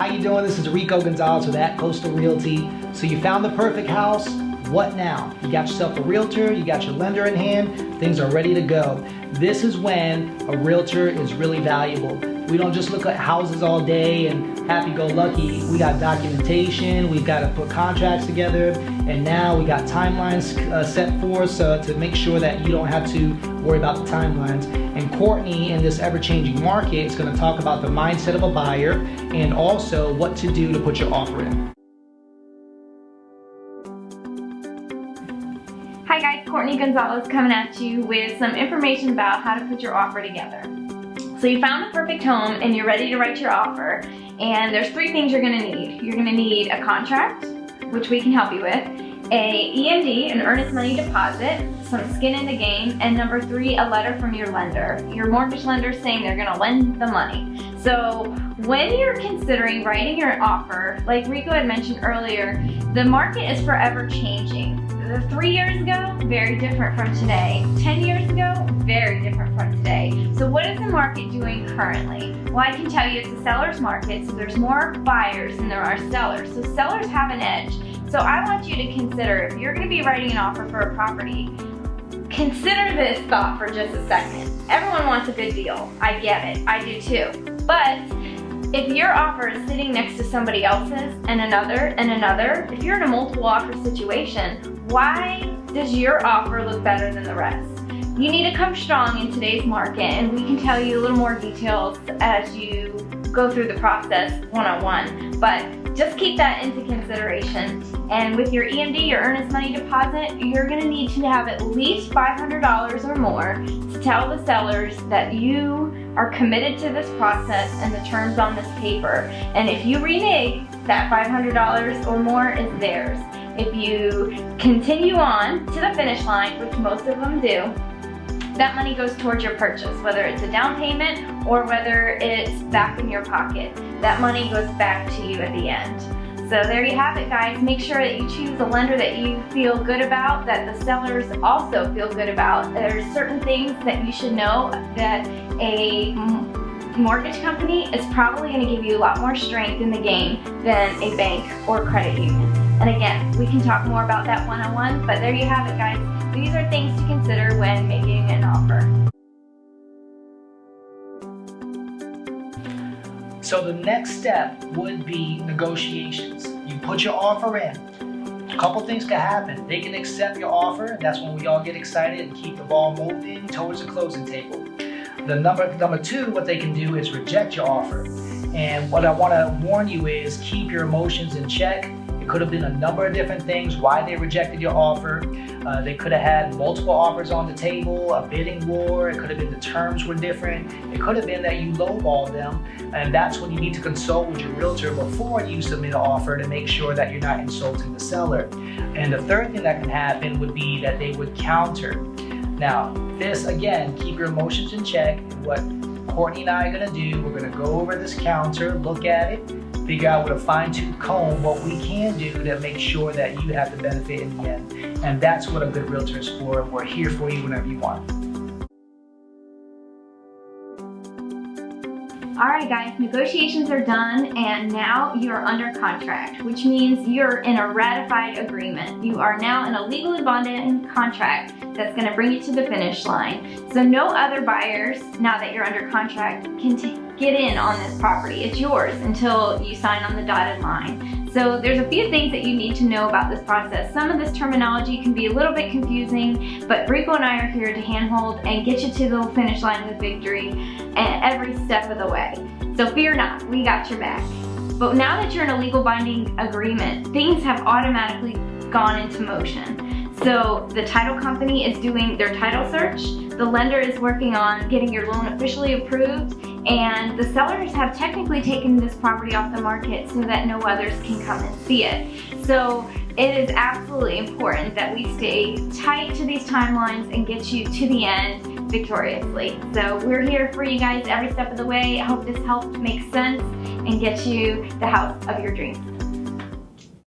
How you doing? This is Rico Gonzalez with At Coastal Realty. So you found the perfect house. What now? You got yourself a realtor, you got your lender in hand, things are ready to go. This is when a realtor is really valuable. We don't just look at houses all day and happy-go-lucky. We got documentation, we've got to put contracts together, and now we got timelines set for us to make sure that you don't have to worry about the timelines. And Courtney, in this ever-changing market, is going to talk about the mindset of a buyer and also what to do to put your offer in. Hi guys, Courtney Gonzalez coming at you with some information about how to put your offer together. So you found the perfect home and you're ready to write your offer, and there's three things you're gonna need. You're gonna need a contract, which we can help you with, a EMD, an earnest money deposit, some skin in the game, and number three, a letter from your lender. Your mortgage lender saying they're gonna lend the money. So when you're considering writing your offer, like Rico had mentioned earlier, the market is forever changing. 3 years ago, very different from today. 10 years ago, very different from today. So what is the market doing currently? Well, I can tell you it's a seller's market, so there's more buyers than there are sellers. So sellers have an edge. So I want you to consider, if you're gonna be writing an offer for a property, consider this thought for just a second. Everyone wants a good deal. I get it, I do too. But if your offer is sitting next to somebody else's and another, if you're in a multiple offer situation, why does your offer look better than the rest? You need to come strong in today's market, and we can tell you a little more details as you go through the process one-on-one, but just keep that into consideration. And with your EMD, your earnest money deposit, you're gonna need to have at least $500 or more to tell the sellers that you are committed to this process and the terms on this paper. And if you renege, that $500 or more is theirs. If you continue on to the finish line, which most of them do, that money goes towards your purchase, whether it's a down payment or whether it's back in your pocket. That money goes back to you at the end. So there you have it, guys. Make sure that you choose a lender that you feel good about, that the sellers also feel good about. There's certain things that you should know that a mortgage company is probably going to give you a lot more strength in the game than a bank or credit union. And again, we can talk more about that one-on-one, but there you have it, guys. These are things to consider when making an offer. So the next step would be negotiations. You put your offer in. A couple things can happen. They can accept your offer, and that's when we all get excited and keep the ball moving towards the closing table. The number two, what they can do is reject your offer. And what I want to warn you is keep your emotions in check. It could have been a number of different things why they rejected your offer. They could have had multiple offers on the table, a bidding war. It could have been the terms were different. It could have been that you lowballed them. And that's when you need to consult with your realtor before you submit an offer to make sure that you're not insulting the seller. And the third thing that can happen would be that they would counter. Now, this again, keep your emotions in check. What Courtney and I are gonna do, we're gonna go over this counter, look at it, figure out with a fine-tooth comb what we can do to make sure that you have the benefit in the end. And that's what a good realtor is for. We're here for you whenever you want. All right, guys, negotiations are done, and now you're under contract, which means you're in a ratified agreement. You are now in a legally binding contract that's gonna bring you to the finish line. So no other buyers, now that you're under contract, can get in on this property. It's yours until you sign on the dotted line. So there's a few things that you need to know about this process. Some of this terminology can be a little bit confusing, but Rico and I are here to handhold and get you to the finish line with victory every step of the way. So fear not, we got your back. But now that you're in a legal binding agreement, things have automatically gone into motion. So the title company is doing their title search, the lender is working on getting your loan officially approved, and the sellers have technically taken this property off the market so that no others can come and see it. So it is absolutely important that we stay tight to these timelines and get you to the end victoriously. So we're here for you guys every step of the way. I hope this helped make sense and get you the house of your dreams.